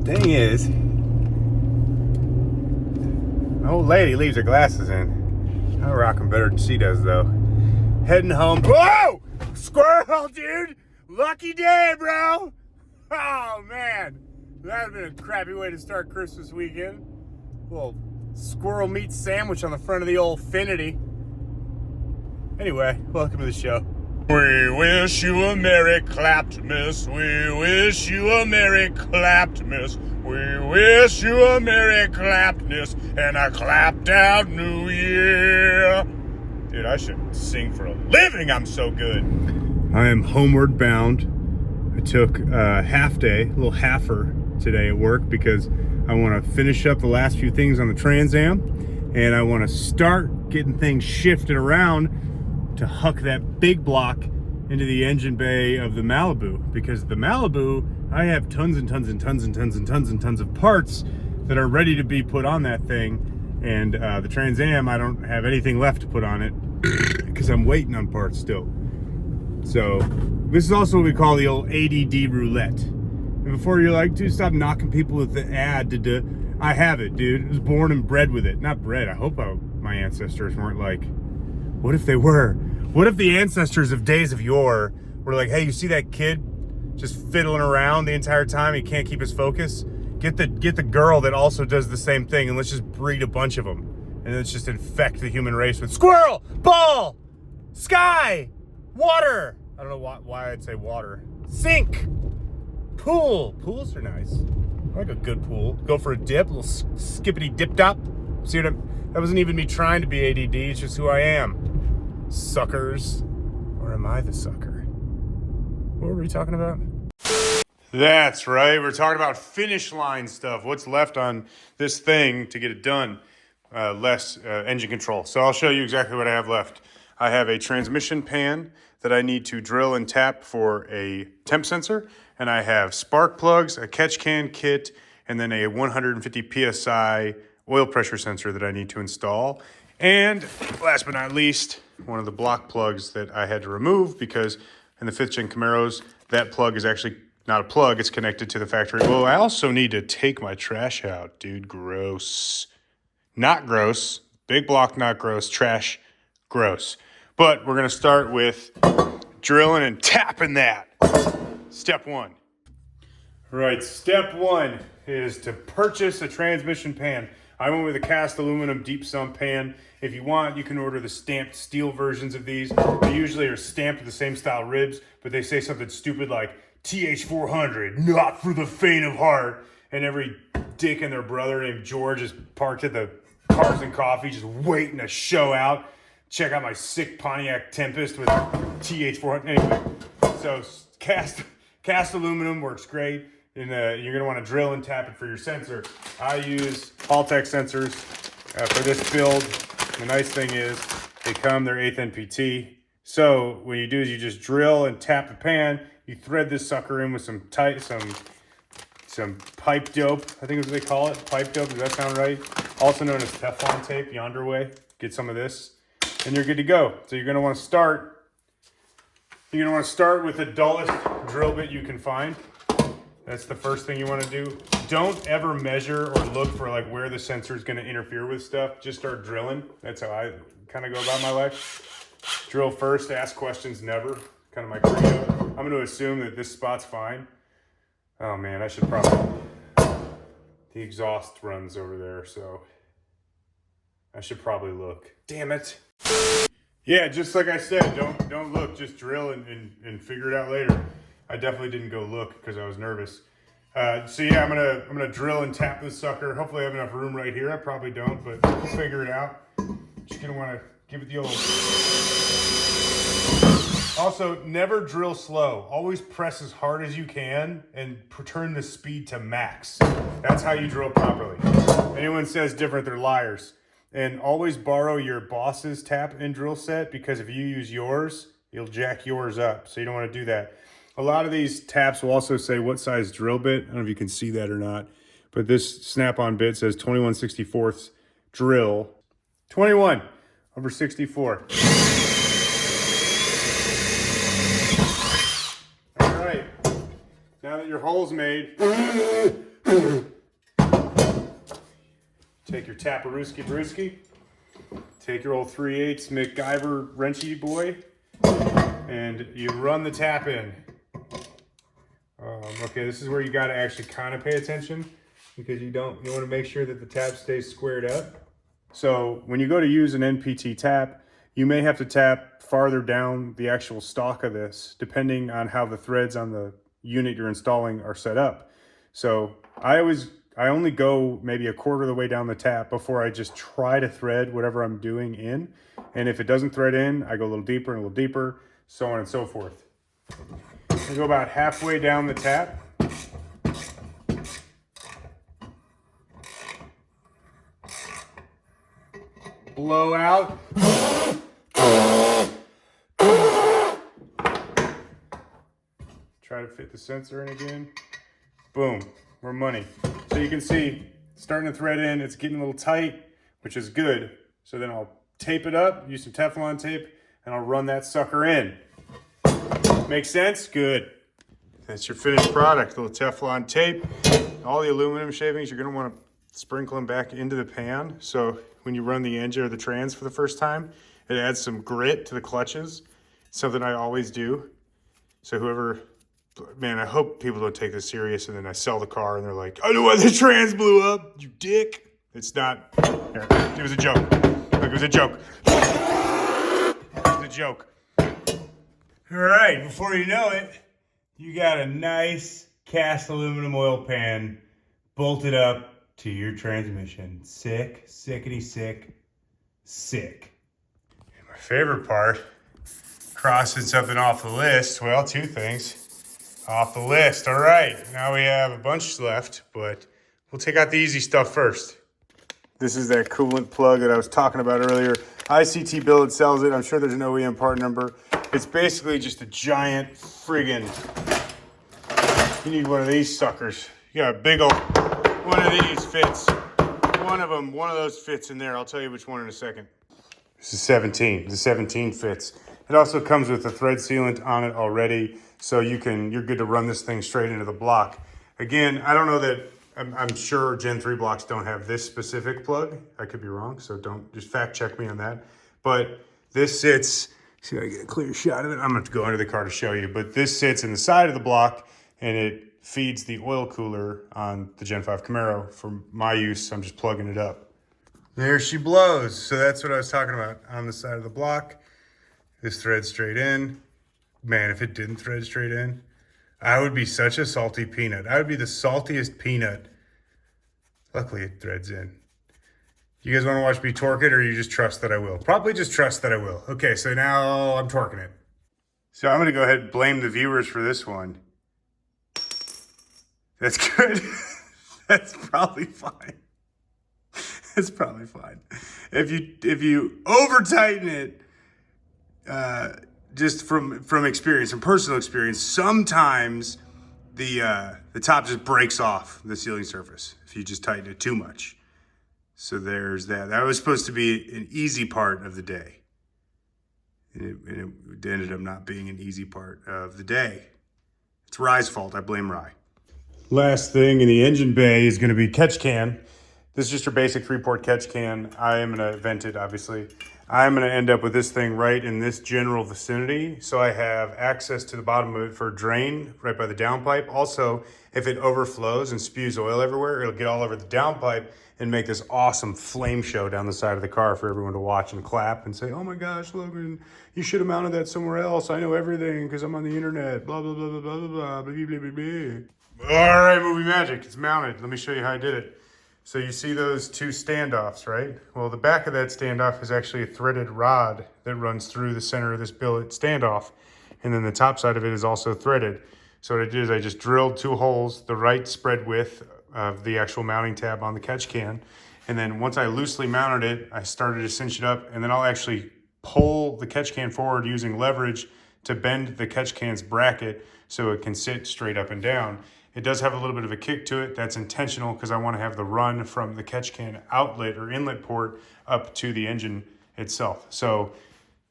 Thing is, my old lady leaves her glasses in. I rock them better than she does, though. Heading home. Whoa! Squirrel, dude! Lucky day, bro! Oh, man. That would have been a crappy way to start Christmas weekend. Little squirrel meat sandwich on the front of the old Finity. Anyway, welcome to the show. We wish you a Merry Claptmas. We wish you a Merry Claptmas. We wish you a Merry Claptmas and a clapped out New Year. Dude, I should sing for a living. I'm so good. I am homeward bound. I took a half day, a little halfer today at work because I want to finish up the last few things on the Trans Am and I want to start getting things shifted around to huck that big block into the engine bay of the Malibu, because the Malibu, I have tons and tons and tons and tons and tons and tons of parts that are ready to be put on that thing, and the Trans Am, I don't have anything left to put on it because I'm waiting on parts still. So this is also what we call the old ADD roulette. And before you're like, dude, stop knocking people with the ad, I have it, dude. I was born and bred with it. Not bred. I hope my ancestors weren't like, what if they were? What if the ancestors of days of yore were like, hey, you see that kid just fiddling around the entire time? He can't keep his focus. Get the girl that also does the same thing, and let's just breed a bunch of them. And let's just infect the human race with squirrel, ball, sky, water. I don't know why I'd say water. Sink, pool. Pools are nice. I like a good pool. Go for a dip, a little skippity dip top. See what that wasn't even me trying to be ADD. It's just who I am. Suckers. Or am I the sucker? What were we talking about? That's right. We're talking about finish line stuff. What's left on this thing to get it done? Less engine control. So I'll show you exactly what I have left. I have a transmission pan that I need to drill and tap for a temp sensor. And I have spark plugs, a catch can kit, and then a 150 PSI oil pressure sensor that I need to install. And last but not least, one of the block plugs that I had to remove because in the 5th gen Camaros, that plug is actually not a plug, it's connected to the factory. Well, I also need to take my trash out, dude. Gross. Not gross. Big block, not gross. Trash, gross. But we're going to start with drilling and tapping that. Step one. Right, step one is to purchase a transmission pan. I went with a cast aluminum deep sump pan. If you want, you can order the stamped steel versions of these. They usually are stamped with the same style ribs, but they say something stupid like TH400, not for the faint of heart. And every dick and their brother named George is parked at the Cars and Coffee just waiting to show out. Check out my sick Pontiac Tempest with TH400. Anyway, so cast aluminum works great. And you're going to want to drill and tap it for your sensor. I use Haltech sensors for this build. The nice thing is they come, they're 8th NPT. So what you do is you just drill and tap the pan. You thread this sucker in with some pipe dope. I think is what they call it. Pipe dope, does that sound right? Also known as Teflon tape, yonder way. Get some of this and you're good to go. So you're going to want to start with the dullest drill bit you can find. That's the first thing you want to do. Don't ever measure or look for like where the sensor is going to interfere with stuff. Just start drilling. That's how I kind of go about my life. Drill first, ask questions never. Kind of my credo. I'm going to assume that this spot's fine. Oh man, I should probably... The exhaust runs over there, so... I should probably look. Damn it. Yeah, just like I said, don't look. Just drill and figure it out later. I definitely didn't go look because I was nervous. So yeah, I'm gonna drill and tap this sucker. Hopefully I have enough room right here. I probably don't, but we'll figure it out. Just gonna want to give it the old. Also, never drill slow. Always press as hard as you can and turn the speed to max. That's how you drill properly. Anyone says different, they're liars. And always borrow your boss's tap and drill set because if you use yours, you'll jack yours up. So you don't want to do that. A lot of these taps will also say what size drill bit. I don't know if you can see that or not, but this Snap-on bit says 21/64 drill. 21/64. All right, now that your hole's made, Take your Taparooski Brewski. Take your old 3/8 MacGyver wrenchy boy. And you run the tap in. Okay, this is where you got to actually kind of pay attention because you want to make sure that the tap stays squared up. So when you go to use an NPT tap, you may have to tap farther down the actual stock of this, depending on how the threads on the unit you're installing are set up. So I only go maybe a quarter of the way down the tap before I just try to thread whatever I'm doing in. And if it doesn't thread in, I go a little deeper and a little deeper, so on and so forth. I go about halfway down the tap. Blow out. Try to fit the sensor in again. Boom, we're money. So you can see, starting to thread in, it's getting a little tight, which is good. So then I'll tape it up, use some Teflon tape, and I'll run that sucker in. Make sense? Good. That's your finished product, a little Teflon tape. All the aluminum shavings, you're gonna wanna sprinkle them back into the pan. So when you run the engine or the trans for the first time, it adds some grit to the clutches. Something I always do. So whoever, man, I hope people don't take this serious and then I sell the car and they're like, I know why the trans blew up, you dick. It's not, here, it was a joke. Look, it was a joke. It was a joke. All right, before you know it, you got a nice cast aluminum oil pan bolted up to your transmission. Sick, sickety sick, sick. And my favorite part, crossing something off the list. Well, two things off the list. All right, now we have a bunch left, but we'll take out the easy stuff first. This is that coolant plug that I was talking about earlier. ICT Billet sells it. I'm sure there's an OEM part number. It's basically just a giant friggin', you need one of these suckers. You got a big old, one of these fits. One of those fits in there. I'll tell you which one in a second. This is 17. The 17 fits. It also comes with a thread sealant on it already, so you're good to run this thing straight into the block. Again, I don't know that, I'm sure Gen 3 blocks don't have this specific plug. I could be wrong, so don't just fact check me on that. But this sits, see if I get a clear shot of it. I'm gonna have to go under the car to show you, but this sits in the side of the block and it feeds the oil cooler on the Gen 5 Camaro. For my use, I'm just plugging it up. There she blows. So that's what I was talking about on the side of the block. This threads straight in. Man, if it didn't thread straight in, I would be such a salty peanut. I would be the saltiest peanut. Luckily, it threads in. You guys want to watch me torque it, or you just trust that I will? Probably just trust that I will. Okay, so now I'm torquing it. So I'm going to go ahead and blame the viewers for this one. That's good. That's probably fine. It's probably fine. If you over tighten it, just from experience, from personal experience, sometimes the top just breaks off the sealing surface if you just tighten it too much. So there's that. That was supposed to be an easy part of the day, and it ended up not being an easy part of the day. It's Rye's fault. I blame Rye. Last thing in the engine bay is going to be catch can. This is just your basic 3-port catch can. I am going to vent it, obviously. I'm going to end up with this thing right in this general vicinity. So I have access to the bottom of it for a drain right by the downpipe. Also, if it overflows and spews oil everywhere, it'll get all over the downpipe and make this awesome flame show down the side of the car for everyone to watch and clap and say, oh my gosh, Logan, you should have mounted that somewhere else. I know everything because I'm on the internet, blah, blah, blah, blah, blah, blah, blah, blah, blah, blah, blah. All right, movie magic, it's mounted. Let me show you how I did it. So you see those two standoffs, right? Well, the back of that standoff is actually a threaded rod that runs through the center of this billet standoff. And then the top side of it is also threaded. So what I did is I just drilled 2 holes, the right spread width of the actual mounting tab on the catch can. And then once I loosely mounted it, I started to cinch it up, and then I'll actually pull the catch can forward using leverage to bend the catch can's bracket so it can sit straight up and down. It does have a little bit of a kick to it. That's intentional because I want to have the run from the catch can outlet or inlet port up to the engine itself. So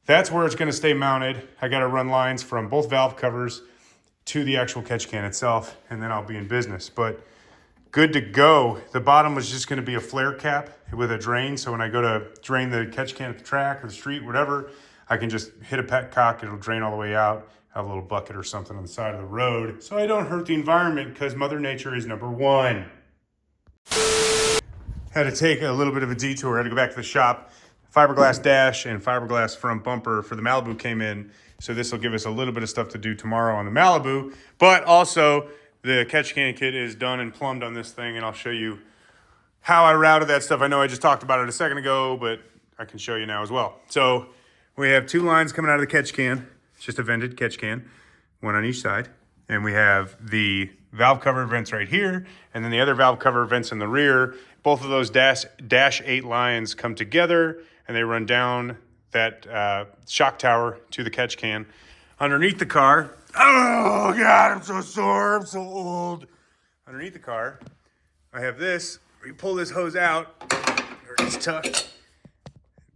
that's where it's going to stay mounted. I got to run lines from both valve covers to the actual catch can itself, and then I'll be in business. But good to go. The bottom was just going to be a flare cap with a drain. So when I go to drain the catch can at the track or the street, whatever, I can just hit a petcock. It'll drain all the way out. Have a little bucket or something on the side of the road so I don't hurt the environment, because Mother Nature is number one. Had to take a little bit of a detour. Had to go back to the shop. Fiberglass dash and fiberglass front bumper for the Malibu came in. So this will give us a little bit of stuff to do tomorrow on the Malibu. But also, the catch can kit is done and plumbed on this thing, and I'll show you how I routed that stuff. I know I just talked about it a second ago, but I can show you now as well. So we have 2 lines coming out of the catch can. It's just a vented catch can, 1 on each side. And we have the valve cover vents right here, and then the other valve cover vents in the rear. Both of those dash 8 lines come together, and they run down that shock tower to the catch can. Underneath the car, oh God, I'm so sore, I'm so old. Underneath the car, I have this, where you pull this hose out, it's tucked.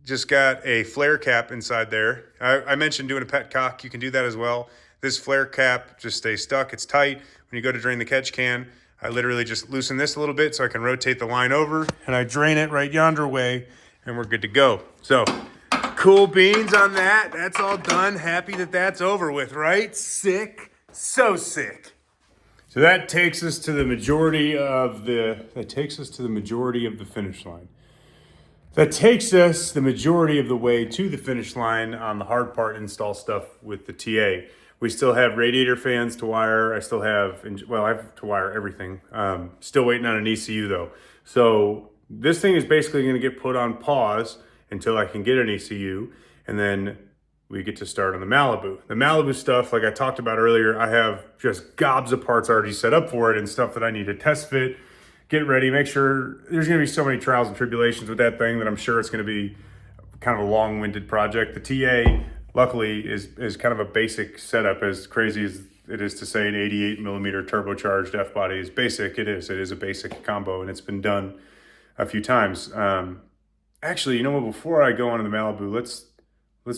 Just got a flare cap inside there. I mentioned doing a petcock, you can do that as well. This flare cap just stays stuck, it's tight. When you go to drain the catch can, I literally just loosen this a little bit so I can rotate the line over, and I drain it right yonder way, and we're good to go. So, cool beans on that. That's all done. Happy that that's over with, right? Sick. So sick. So that takes us to the majority of the finish line. That takes us the majority of the way to the finish line on the hard part install stuff with the TA. We still have radiator fans to wire. I have to wire everything. Still waiting on an ECU though. So this thing is basically going to get put on pause until I can get an ECU, and then we get to start on the Malibu. The Malibu stuff, like I talked about earlier, I have just gobs of parts already set up for it and stuff that I need to test fit, get ready, make sure. There's going to be so many trials and tribulations with that thing that I'm sure it's going to be kind of a long-winded project. The TA, luckily, is kind of a basic setup. As crazy as it is to say an 88 millimeter turbocharged F-body is basic, it is a basic combo, and it's been done a few times. Actually, you know what, before I go on to the Malibu, let's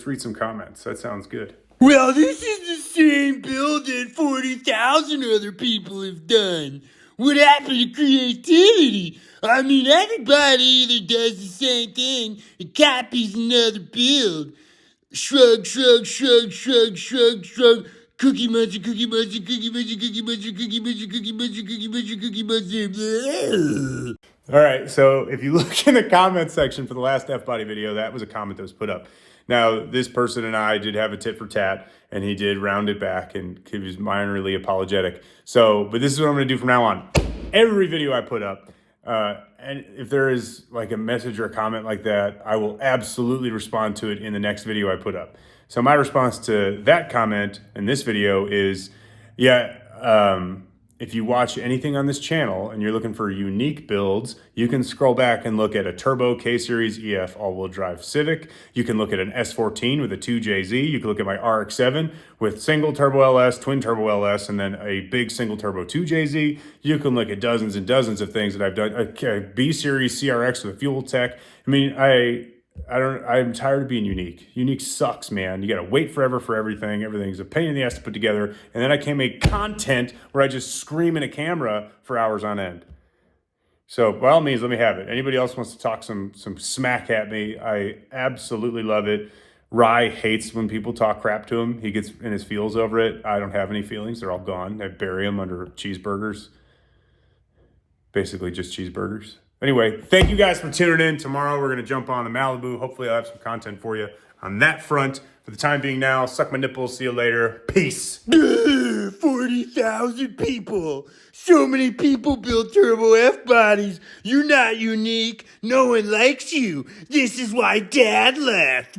read some comments. That sounds good. Well, this is the same build that 40,000 other people have done. What happened to creativity? I mean, everybody either does the same thing and copies another build. Shrug, shrug, shrug, shrug, shrug, shrug. Cookie Monster, Cookie Monster, Cookie Monster, Cookie Monster, Cookie Monster, Cookie Monster, Cookie Monster, Cookie Monster. All right, so if you look in the comment section for the last F-body video, that was a comment that was put up. Now, this person and I did have a tit for tat, and he did round it back, and he was minorly apologetic. So, but this is what I'm going to do from now on. Every video I put up, and if there is like a message or a comment like that, I will absolutely respond to it in the next video I put up. So my response to that comment in this video is, if you watch anything on this channel and you're looking for unique builds, you can scroll back and look at a turbo K-Series EF all-wheel drive Civic. You can look at an S14 with a 2JZ. You can look at my RX-7 with single turbo LS, twin turbo LS, and then a big single turbo 2JZ. You can look at dozens and dozens of things that I've done. A B-Series CRX with a fuel tech. I mean, I'm tired of being unique. Unique sucks, man. You gotta wait forever for everything. Everything's a pain in the ass to put together. And then I can't make content where I just scream in a camera for hours on end. So by all means, let me have it. Anybody else wants to talk some smack at me, I absolutely love it. Rye hates when people talk crap to him. He gets in his feels over it. I don't have any feelings. They're all gone. I bury them under cheeseburgers. Basically just cheeseburgers. Anyway, thank you guys for tuning in. Tomorrow we're going to jump on the Malibu. Hopefully I'll have some content for you on that front. For the time being now, suck my nipples. See you later. Peace. 40,000 people. So many people build turbo F-bodies. You're not unique. No one likes you. This is why Dad left.